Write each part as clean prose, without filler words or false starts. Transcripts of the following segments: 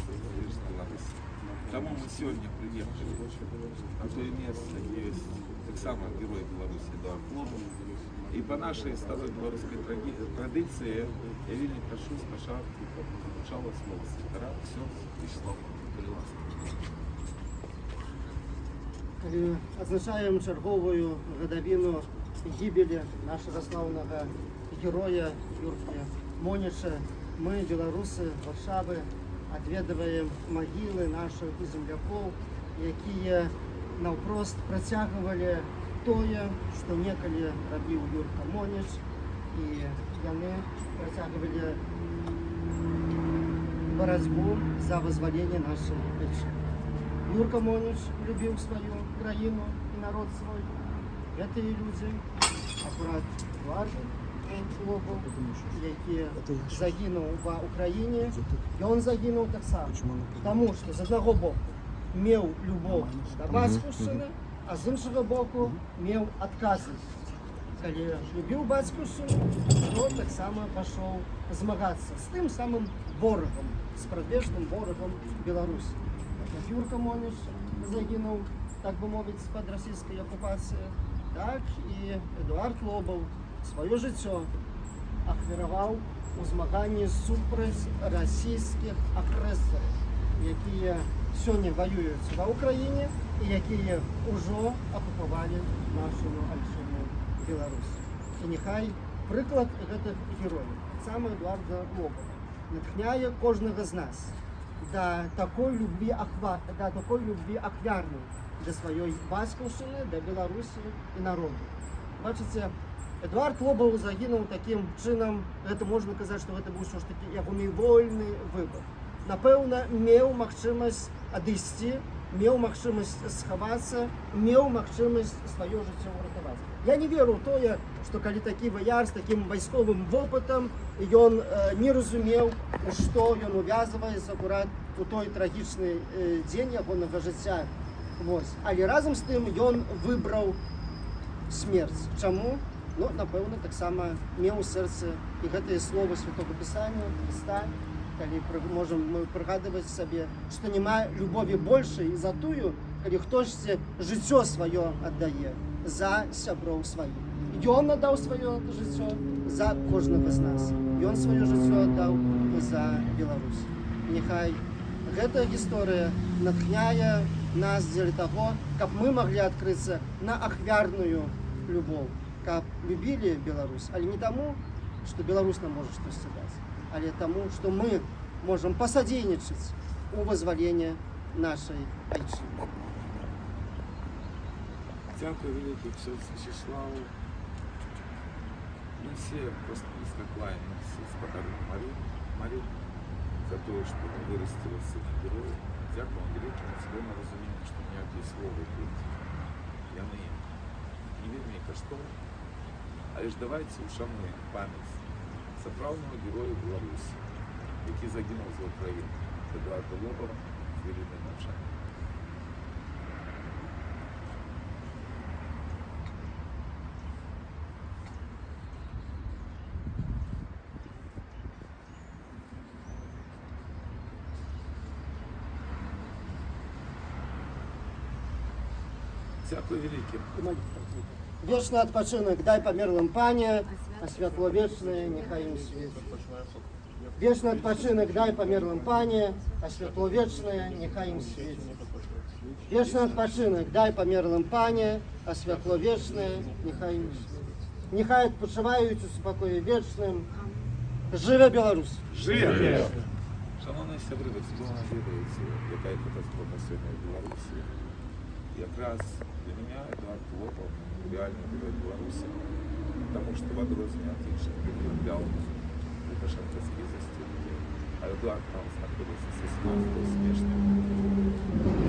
Беларуси. Тому мы сегодня приехали на то место, где есть так само герой Беларуси Эдуард Лобов. И по нашей старой белорусской традиции я вельми прошу спочатку почало слово святара, все, Вячеслав Переласки. Адзначаем чарговую гадавіну гібелі нашага слаўнага героя Юрка Моніча. Мы, беларусы Варшавы, адведваем магілы нашых землякоў, якія наўпрост працягвалі тое, што некалі рабіў Юрка Моніч, і яны працягвалі барацьбу за вызваленне нашай айчыны. Юрка Моніч любіў сваю краіну і народ свой. Гэтыя людзі, акурат Эдуард Лобов, які загінуў ва Украіне, ён загінуў таксама. Таму што з аднаго боку меў любоў да бацькаўшчыны, а з іншага боку меў адказы. Калі любіў бацькаўшчыну, то таксама пашоў змагацца з тым самым ворагам, з прадвечным ворагам Беларусі. Юрка Моніч загінуў, так бы мовіць, пад расійскай акупацыяй, так і Эдуард Лобов сваё жыццё ахвяраваў у змаганні супраць расійскіх агрэсараў, якія сёння ваююць ва Ўкраіне і якія ўжо акупавалі нашу айчынную Беларусь. І няхай прыклад гэтых герояў, сам Эдуарда Лобова, натхняе кожнага з нас да такой любві ахвярнай да сваёй бацькаўшчыны, да Беларусі і народу. Бачыце, Эдуард Лобов загінуў такім чынам, гэта можна казаць, што гэта быў ўсё ж такі ягоны вольны выбар. Напэўна, меў магчымасць адысці, меў магчымасць схавацца, меў магчымасць сваё жыццё ўратаваць. Я не веру ў тое, што калі такі ваяр з такім вайсковым вопытам, ён не разумеў, у што ён увязваецца акурат у той трагічны дзень ягонага жыцця. Але разам з тым ён выбраў смерць. Чаму? Ну, напэўна, таксама меў у сэрцы і гэтыя словы Святога Пісання, Хрыста, калі можам мы прыгадваць сабе, што няма любові большай за тую, калі хтосьці жыццё сваё аддае за сяброў сваіх. Ён аддаў сваё жыццё за кожнага з нас. Ён сваё жыццё аддаў за Беларусь. Няхай гэтая гісторыя натхняе нас дзеля таго, каб мы маглі адкрыцца на ахвярную любоў, каб любілі Беларусь, але не таму, што Беларусь нам можа штосьці даць, але таму, што мы можам пасадзейнічаць у вызваленні нашай айчыны. Дякую великий ксёндз Вячеславу. Мы все просто низко кланяемся с благодарной Марии за то, что мы вырастили сына героя. Дякую вам велике на цілому розумінні, що ніякі слова тут яны не вельмі каштоўны. Але ж давайте ушануем памяць сапраўднага героя Беларусі, які загінуў за Украіну, Эдуарда Лобова, хвілінай маўчання. Дякую велике. Вечны адпачынак дай памерлым пане, а святло вечнае няхай ім свеціць. Вечны адпачынак дай памерлым пане, а святло вечнае няхай ім свеціць. Вечны адпачынак дай памерлым пане, а святло вечнае няхай ім свеціць. Няхай адпачываюць у спакоі вечным. Жыве Беларусь! Жыве! Шановні сябры, ви цудоўна ведаеце, якая катастрофа сёння ў Беларусі. Якраз для меня Эдуард Лобов реальный герой Беларуси, потому что в адрозненне от іншых предъявлял лукашенковские застенки. А Эдуард там находится с 18 снежня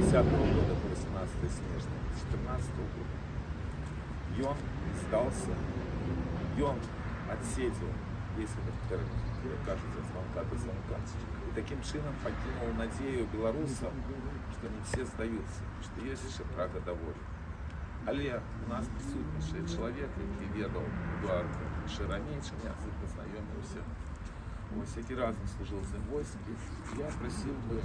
10 года по 18 снежня 14 года. И он сдался, и он отсидел весь этот термин, кажется, от звонка до звонка. И таким чином покинул надею белорусам, что не все сдаются, что есть еще Прага до воли. Але у нас присутнічає чоловік, який ведав Эдуарда ще раніше, я з ним познайомився Ось який разом служив з ним в війську. Я просив би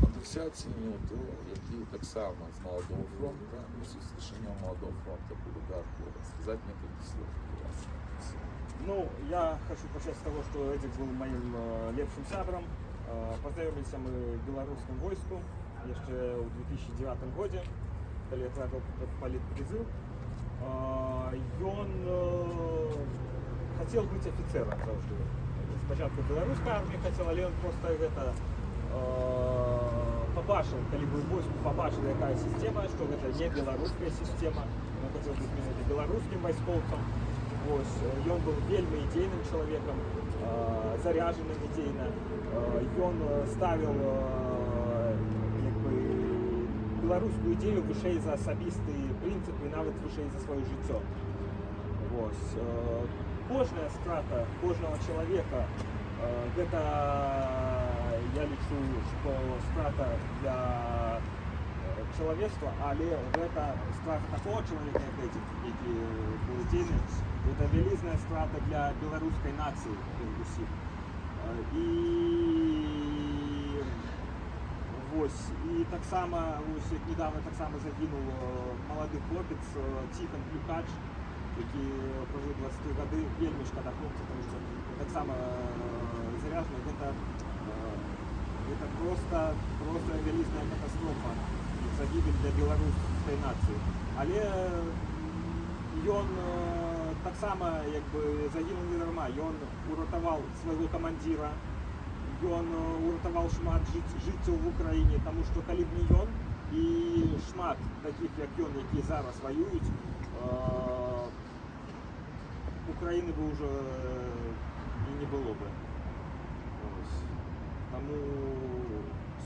Андрюся Цінюту, який так само з Молодого фронту, з рішення Молодого фронту буде сказати несколько слов про вас. Ну, я хочу начать с того, что Эдик был моим лепшим сябром. Познайомилися мы в белорусском войску еще в 2009 году, когда я отправил политпризыв. И он хотел быть офицером завжди. Спочатку белорусской армии хотел, але он просто это побачив, коли був в войску, побачив, яка система, що це не білоруська система. Він хотів бути білоруським військовцем. Ось, і він був вельми ідейним чоловіком, зарядженим ідейно. І він ставив білоруську ідею вище за особисті принципи, і навіть вище за своє життя. Ось, кожна страта кожного чоловіка, це, я лічу, що страта для человечества, але это страта такого человека, як Эдик, який був ідейним, це величезна страта для білоруської нації, передусім. І так само, ось як недавно так само загинув молодий хлопець Тихон Клюкач, який прожив 20 роки, вельми шкода хлопця, тому що так само заряджено, это просто величезна катастрофа, загибель для білоруської нації. Але він так само загинув не дарма, він урятував свого командира, він урятував шмат життя в Україні, тому що коли б не він і шмат таких, як він, які зараз воюють, України б вже і не було б. Тому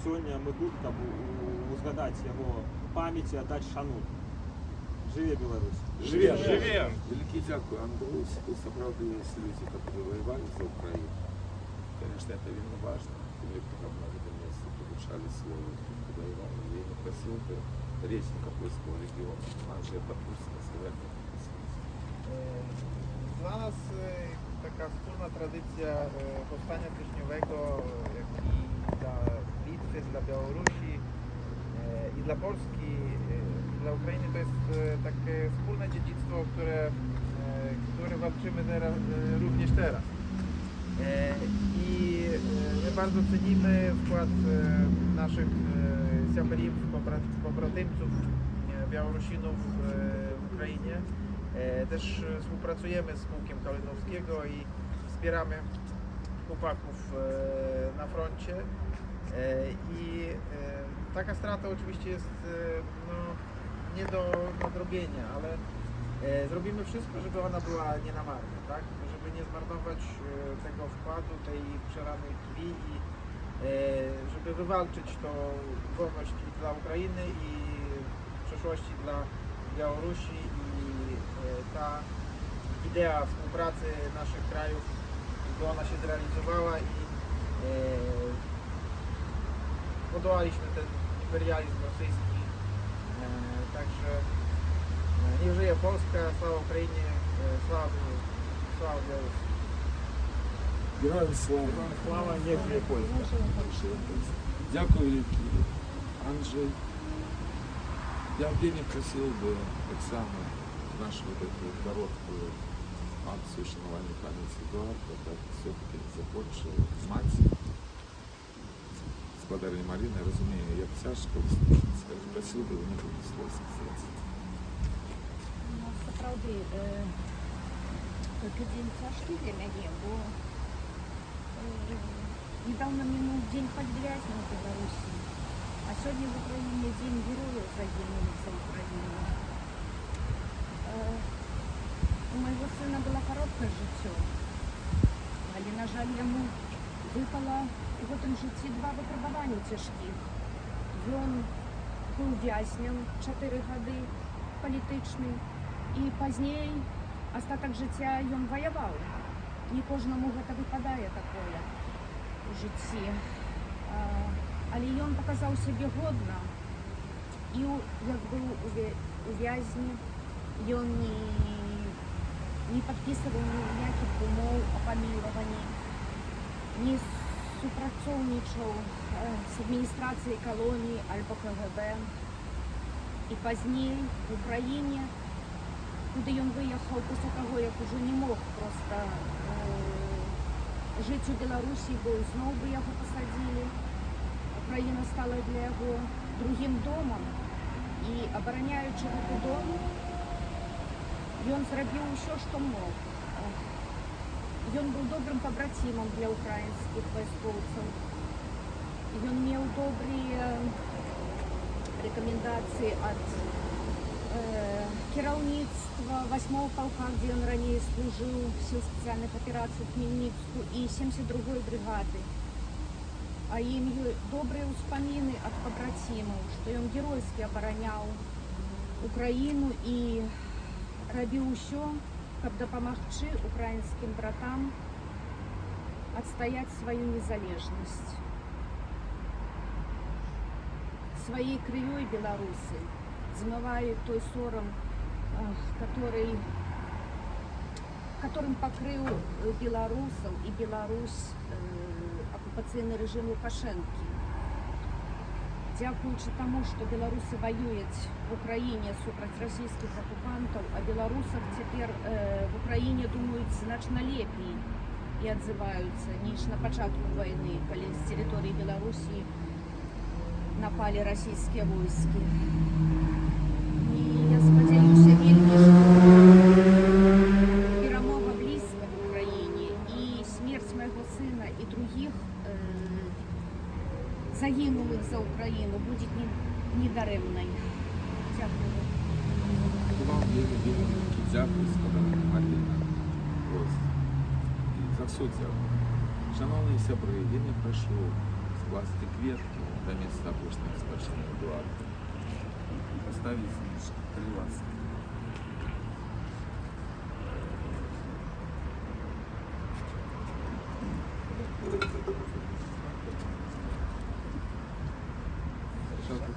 сьогодні ми тут, щоб згадати його пам'ять і віддати шану. Живе Білорусь! Живе! Живе! Великий дякую, Андрусь. Тут, правда, есть люди, которые воевали за Украину. Конечно, это вельми важно. Мы много месяцев получали слово, когда воевали. Я не просил бы речника польского региона, Анджея Патрусина, сказать. Dla nas taka wspólna tradycja powstania styczniowego, jak i dla Litwy, dla Białorusi i dla Polski, i dla Ukrainy to jest takie wspólne dziedzictwo, które walczymy również teraz. I my bardzo cenimy wkład naszych siabrów, pobratymców, Białorusinów w Ukrainie. Też współpracujemy z Pułkiem Kalinowskiego i wspieramy chłopaków na froncie. I taka strata oczywiście jest nie do nadrobienia, ale zrobimy wszystko, żeby ona była nie na marne, tak? Żeby nie zmarnować tego wkładu, tej przelanej krwi i żeby wywalczyć tą wolność i dla Ukrainy i w przyszłości dla Białorusi. Ta idea współpracy naszych krajów, żeby ona się zrealizowała i podołaliśmy ten imperializm rosyjski. Także niech żyje Polska, sława Ukrainie, sława Białorusi. Героям слава! Слава, не живе Польща! Дякую, Вікі. Анджей. Я вельми просил бы так само нашу вот эту короткую акцию шанування памяти Эдуарда, так все-таки закончила мать з подарунком Марини. Я розумію, як тяжко, скажу, просил бы у них слов сказати. Сапраўды, гэты дзень цяжкі для мяне, бо недавно мінуў дзень падвязняў у Беларусі, а сёння в Украіне дзень герояў загінулых за Украіну. У майго сына было кароткае жыццё, але, на жаль, яму выпала у гэтым жыцці два выпрабаванні цяжкіх. Ён быў вязнем 4 гады палітычны, і пазней астатак жыцця ён ваяваў. Не кожнаму гэта выпадае такое у жыцці. Але ён паказаў сябе годна. І як быў у вязні, ён не падпісываў ніякіх умоў о памілаванні. не супрацоўнічаў з адміністрацыяй калоніі альбо КГБ. І пазней в Украіне, куды ён выехаў пасля таго, як ужо не мог проста жыць у Беларусі, бо зноў бы яго пасадзілі. Украіна стала для яго другім домам, і абараняючы гэты дом, ён зрабіў усё, што мог. Ён быў добрым пабрацімам для украінскіх вайскоўцаў. Ён меў добрыя рэкамендацыі ад кіраўніцтва 8-го палка, дзе ён раней служыў, сіл спецыяльных аперацый Хмельніцку, і 72-й брыгады. А ім добрыя ўспаміны ад пабрацімаў, што ён геройскі абараняў Украіну і рабіў усё, каб дапамагчы украінскім братам адстаяць сваю незалежнасць. Своей крывёй беларусы змывают той сором, которым покрыл белорусов и Беларусь оккупационный режим Лукашенко. Дякуючи тому, что белорусы воюют в Украине супраць российских оккупантов, о белорусах теперь в Украине думают значно лепей и отзываются, ніж на початку войны, коли с территории Белоруссии напали российские войски. И я сподіваюся вельми, що перемога близько в Україні, і смерть моего сына и других загинулих за Україну буде недаремною. Дякую. І вам велике дякую, сподобали Марина. Ось. І за все дякую. Шановні сябри, я не прошу скласти кветки до места пошного спадщини Едуарда. Поставить знижки. Три ласки. Шапку.